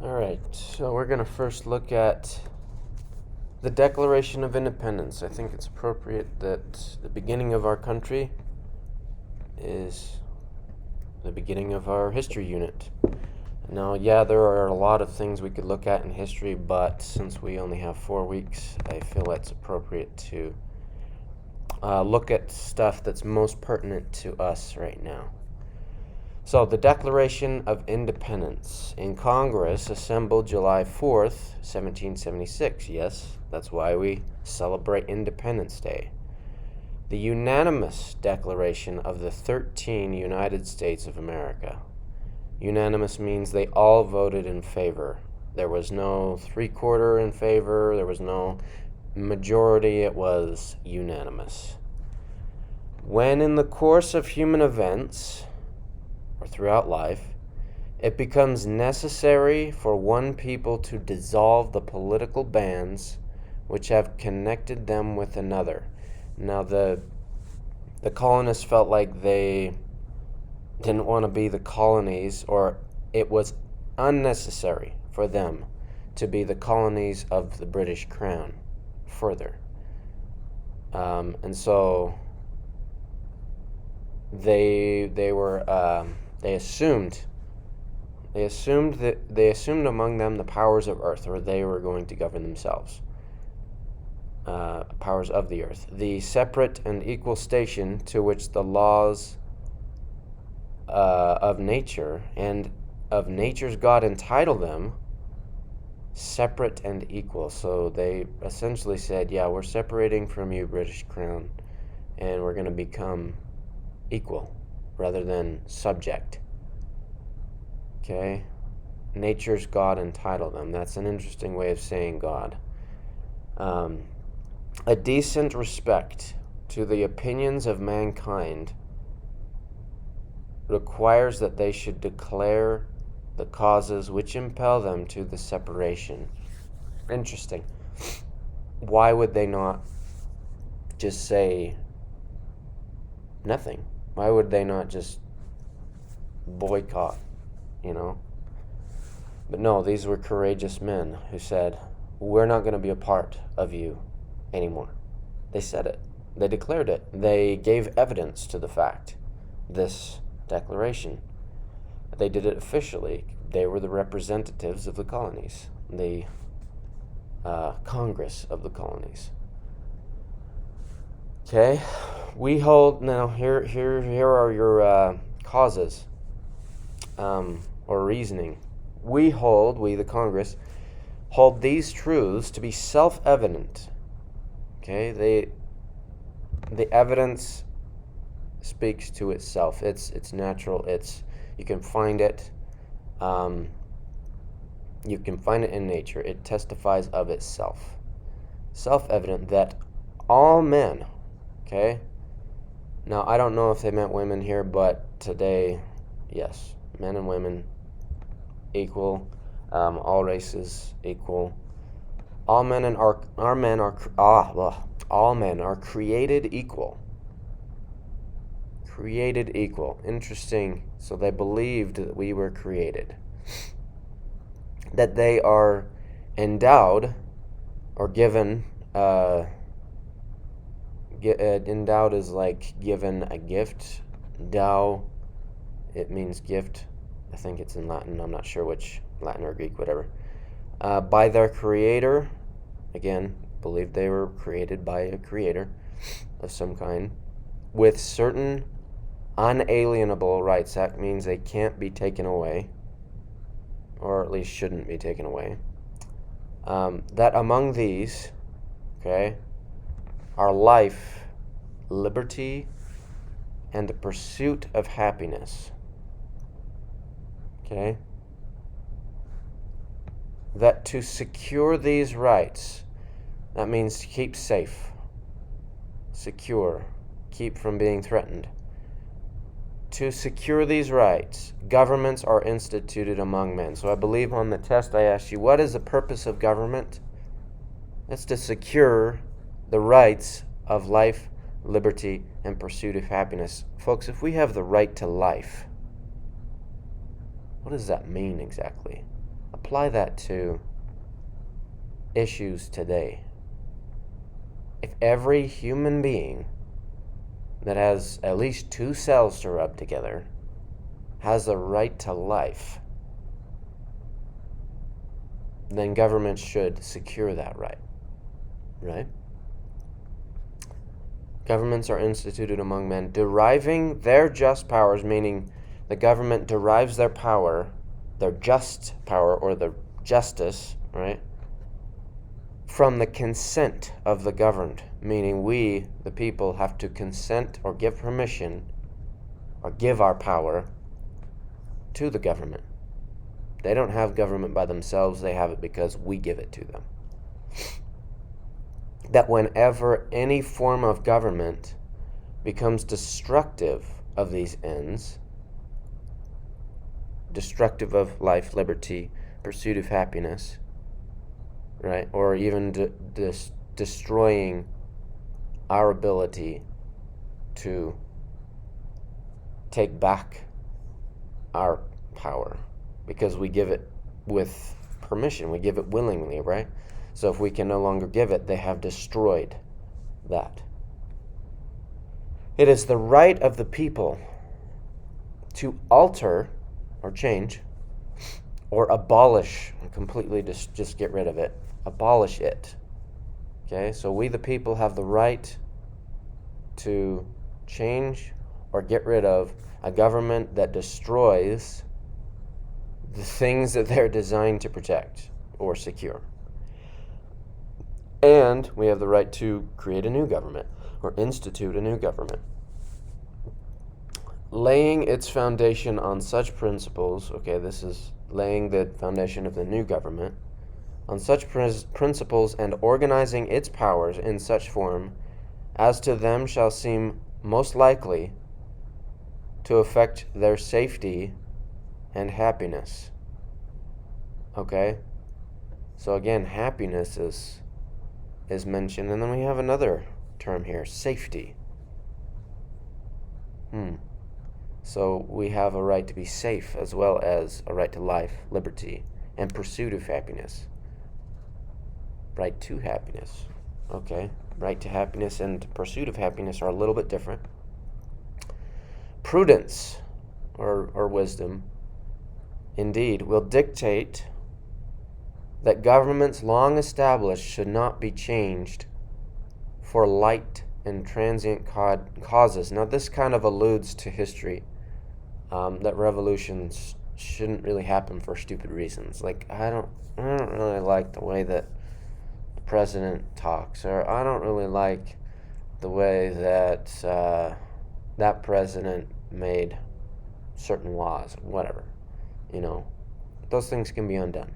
All right, so we're going to first look at the Declaration of Independence. I think it's appropriate that the beginning of our country is the beginning of our history unit. Now, yeah, there are a lot of things we could look at in history, but since we only have 4 weeks, I feel it's appropriate to look at stuff that's most pertinent to us right now. So, the Declaration of Independence in Congress assembled July 4th, 1776. Yes, that's why we celebrate Independence Day. The unanimous declaration of the 13 United States of America. Unanimous means they all voted in favor. There was no three-quarter in favor, there was no majority, it was unanimous. When in the course of human events, or throughout life, it becomes necessary for one people to dissolve the political bands which have connected them with another. Now, the colonists felt like they didn't want to be the colonies, or it was unnecessary for them to be the colonies of the British Crown further. And so they assumed among them the powers of earth, or they were going to govern themselves. Powers of the earth, the separate and equal station to which the laws of nature and of nature's God entitle them, separate and equal. So they essentially said, yeah, we're separating from you, British Crown, and we're going to become equal rather than subject. Okay? Nature's God entitled them. That's an interesting way of saying God. A decent respect to the opinions of mankind requires that they should declare the causes which impel them to the separation. Interesting. Why would they not just say nothing? Why would they not just boycott, But no, these were courageous men who said, we're not going to be a part of you anymore. They said it. They declared it. They gave evidence to the fact. This declaration. They did it officially. They were the representatives of the colonies, the Congress of the colonies. Okay, we hold now. Here are your causes or reasoning. We, the Congress, hold these truths to be self-evident. Okay, the evidence speaks to itself. It's natural. You can find it. You can find it in nature. It testifies of itself. Self-evident that all men. Okay. Now I don't know if they meant women here, but today, yes, men and women equal. All races equal. All men are created equal. Created equal. Interesting. So they believed that we were created. That they are endowed or given. Endowed is like given a gift. Dow, it means gift. I think it's in Latin. I'm not sure which, Latin or Greek, whatever. By their creator. Again, believed they were created by a creator of some kind. With certain unalienable rights. That means they can't be taken away, or at least shouldn't be taken away. That among these, are life, liberty, and the pursuit of happiness. Okay? That to secure these rights, that means to keep safe, secure, keep from being threatened. To secure these rights, governments are instituted among men. So I believe on the test I asked you, what is the purpose of government? It's to secure the rights of life, liberty, and pursuit of happiness. Folks, if we have the right to life, what does that mean exactly? Apply that to issues today. If every human being that has at least 2 cells to rub together has a right to life, then government should secure that right, right? Governments are instituted among men, deriving their just powers, meaning the government derives their power, their just power, or their justice, right, from the consent of the governed, meaning we, the people, have to consent or give permission or give our power to the government. They don't have government by themselves, they have it because we give it to them. That whenever any form of government becomes destructive of these ends, destructive of life, liberty, pursuit of happiness, right, or even destroying our ability to take back our power, because we give it with permission, we give it willingly, right? So if we can no longer give it, they have destroyed that. It is the right of the people to alter or change or abolish, completely just get rid of it, abolish it. Okay, so we the people have the right to change or get rid of a government that destroys the things that they're designed to protect or secure. And we have the right to create a new government or institute a new government, laying its foundation on such principles. Okay, this is laying the foundation of the new government on such principles, and organizing its powers in such form as to them shall seem most likely to affect their safety and happiness. Okay, so again, happiness is mentioned, and then we have another term here, safety. So we have a right to be safe as well as a right to life, liberty, and pursuit of happiness. Right to happiness. Okay, right to happiness and pursuit of happiness are a little bit different. Prudence, or wisdom, indeed, will dictate that governments long established should not be changed for light and transient causes. Now this kind of alludes to history, that revolutions shouldn't really happen for stupid reasons. Like, I don't really like the way that the president talks, or I don't really like the way that that president made certain laws, whatever. Those things can be undone.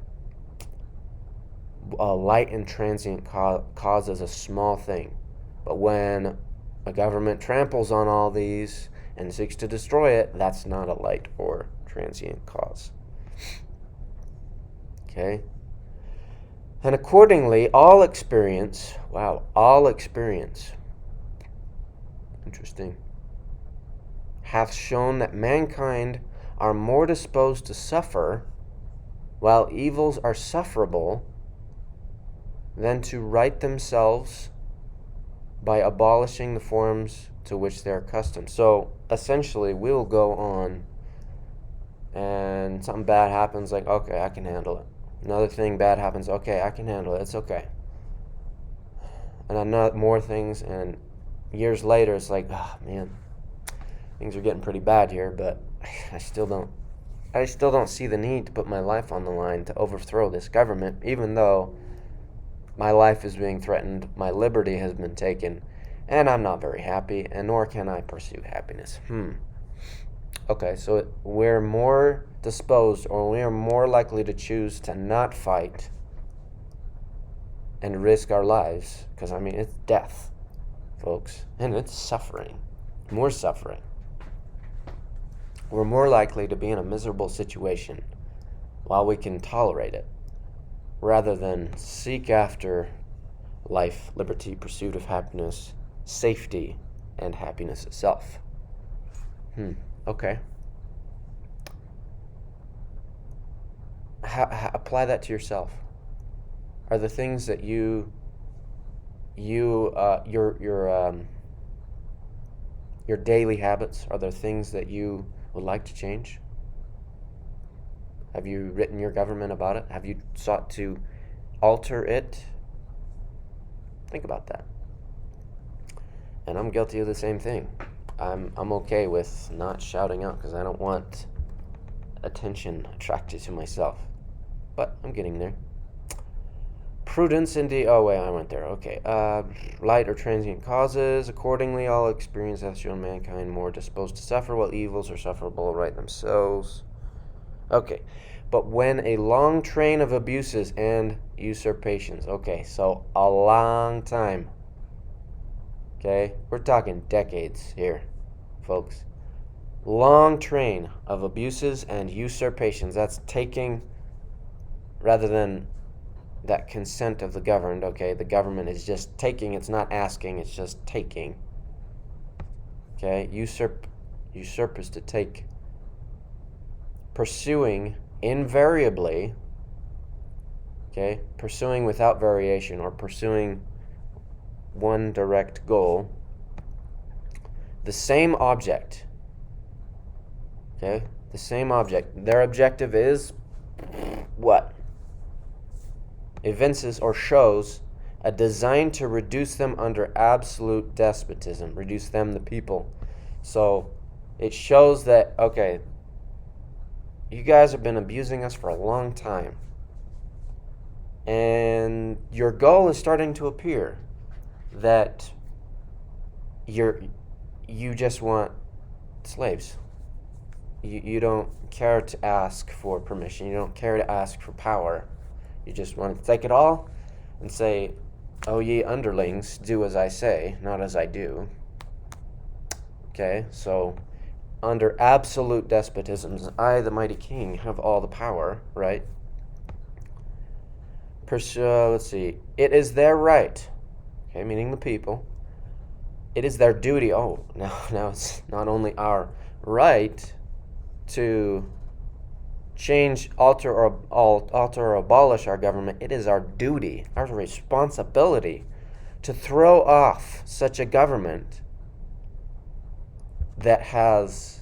A light and transient cause is a small thing, but when a government tramples on all these and seeks to destroy it, that's not a light or transient cause. Okay? And accordingly, all experience, interesting, hath shown that mankind are more disposed to suffer, while evils are sufferable, than to right themselves by abolishing the forms to which they're accustomed. So essentially, we'll go on and something bad happens, like, okay, I can handle it. Another thing bad happens, okay, I can handle it, it's okay. And another more things, and years later, it's like, oh man, things are getting pretty bad here, but I still don't see the need to put my life on the line to overthrow this government, even though my life is being threatened, my liberty has been taken, and I'm not very happy, and nor can I pursue happiness. Okay, so we're more disposed, or we are more likely to choose to not fight and risk our lives, because it's death, folks, and it's suffering, more suffering. We're more likely to be in a miserable situation while we can tolerate it, rather than seek after life, liberty, pursuit of happiness, safety, and happiness itself. Okay. apply that to yourself. Are the things that your daily habits, are there things that you would like to change? Have you written your government about it? Have you sought to alter it? Think about that. And I'm guilty of the same thing. I'm okay with not shouting out because I don't want attention attracted to myself. But I'm getting there. Prudence indeed. Oh wait, I went there. Okay. Light or transient causes. Accordingly, all experience hath shown mankind more disposed to suffer, while evils are sufferable right themselves. Okay. But when a long train of abuses and usurpations. Okay, so a long time. Okay, we're talking decades here, folks. Long train of abuses and usurpations. That's taking, rather than that consent of the governed. Okay, the government is just taking. It's not asking. It's just taking. Okay, usurp is to take. Pursuing invariably. Okay, pursuing without variation, or pursuing one direct goal, the same object. Okay, the same object. Their objective is what? Evinces or shows a design to reduce them under absolute despotism, reduce them, the people. So it shows that, okay, you guys have been abusing us for a long time, and your goal is starting to appear, that you just want slaves. You don't care to ask for permission. You don't care to ask for power. You just want to take it all and say, "Oh, ye underlings, do as I say, not as I do." Okay, so under absolute despotisms, I, the mighty king, have all the power, right? Let's see. It is their right, okay, meaning the people. It is their duty. Oh, now it's not only our right to change, alter, or abolish our government. It is our duty, our responsibility, to throw off such a government that has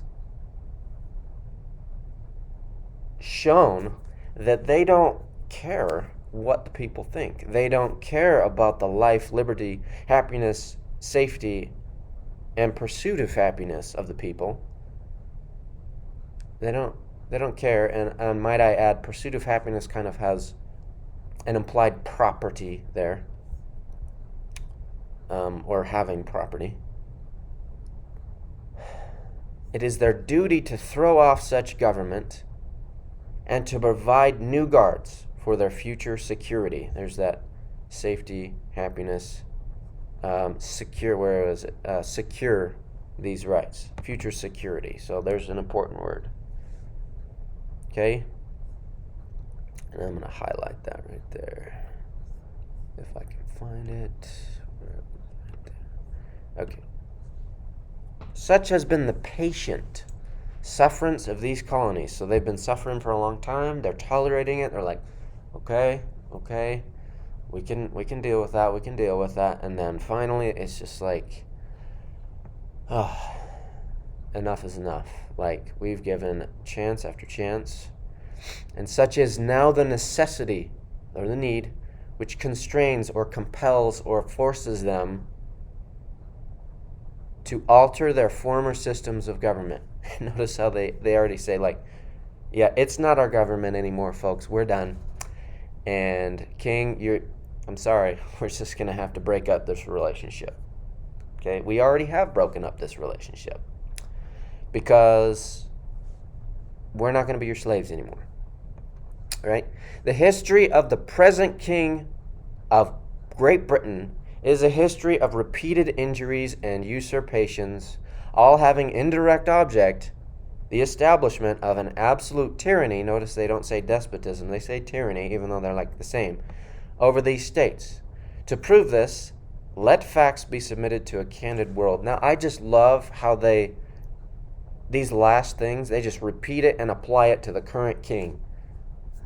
shown that they don't care what the people think. They don't care about the life, liberty, happiness, safety, and pursuit of happiness of the people. They don't care, and might I add, pursuit of happiness kind of has an implied property there, or having property. It is their duty to throw off such government and to provide new guards for their future security. There's that safety, happiness, secure these rights, future security. So there's an important word. Okay? And I'm going to highlight that right there, if I can find it. Okay. Such has been the patient sufferance of these colonies. So they've been suffering for a long time. They're tolerating it. They're like, okay, we can deal with that. We can deal with that. And then finally, it's just like, enough is enough. Like, we've given chance after chance. And such is now the necessity, or the need, which constrains or compels or forces them to alter their former systems of government. Notice how they already say, like, yeah, it's not our government anymore, folks. We're done. And King, I'm sorry, we're just going to have to break up this relationship. Okay? We already have broken up this relationship, because we're not going to be your slaves anymore. All right? The history of the present king of Great Britain is a history of repeated injuries and usurpations, all having indirect object the establishment of an absolute tyranny. Notice they don't say despotism, they say tyranny, even though they're like the same, over these states. To prove this, let facts be submitted to a candid world. Now, I just love how these last things, they just repeat it and apply it to the current king.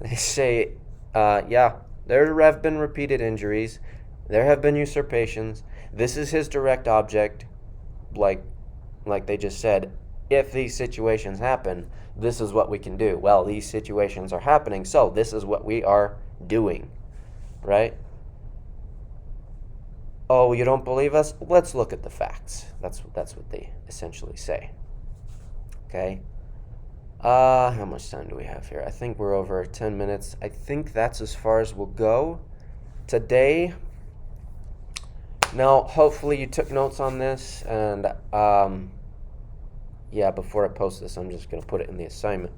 They say, yeah, there have been repeated injuries, there have been usurpations. This is his direct object, like they just said. If these situations happen, this is what we can do. Well, these situations are happening, so this is what we are doing, right? Oh, you don't believe us? Let's look at the facts. That's what they essentially say. Okay. How much time do we have here? I think we're over 10 minutes. I think that's as far as we'll go today. Now, hopefully you took notes on this, and yeah, before I post this, I'm just going to put it in the assignment.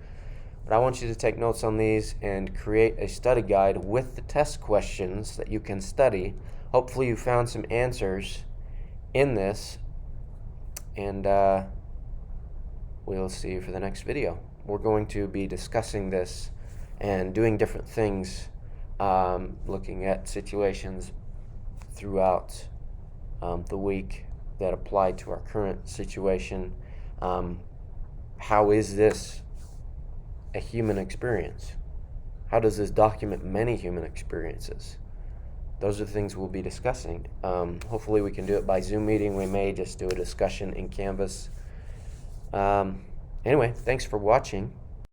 But I want you to take notes on these and create a study guide with the test questions that you can study. Hopefully you found some answers in this, and we'll see you for the next video. We're going to be discussing this and doing different things, looking at situations throughout the week that apply to our current situation. How is this a human experience? How does this document many human experiences? Those are the things we'll be discussing. Hopefully we can do it by Zoom meeting. We may just do a discussion in Canvas. Anyway, thanks for watching.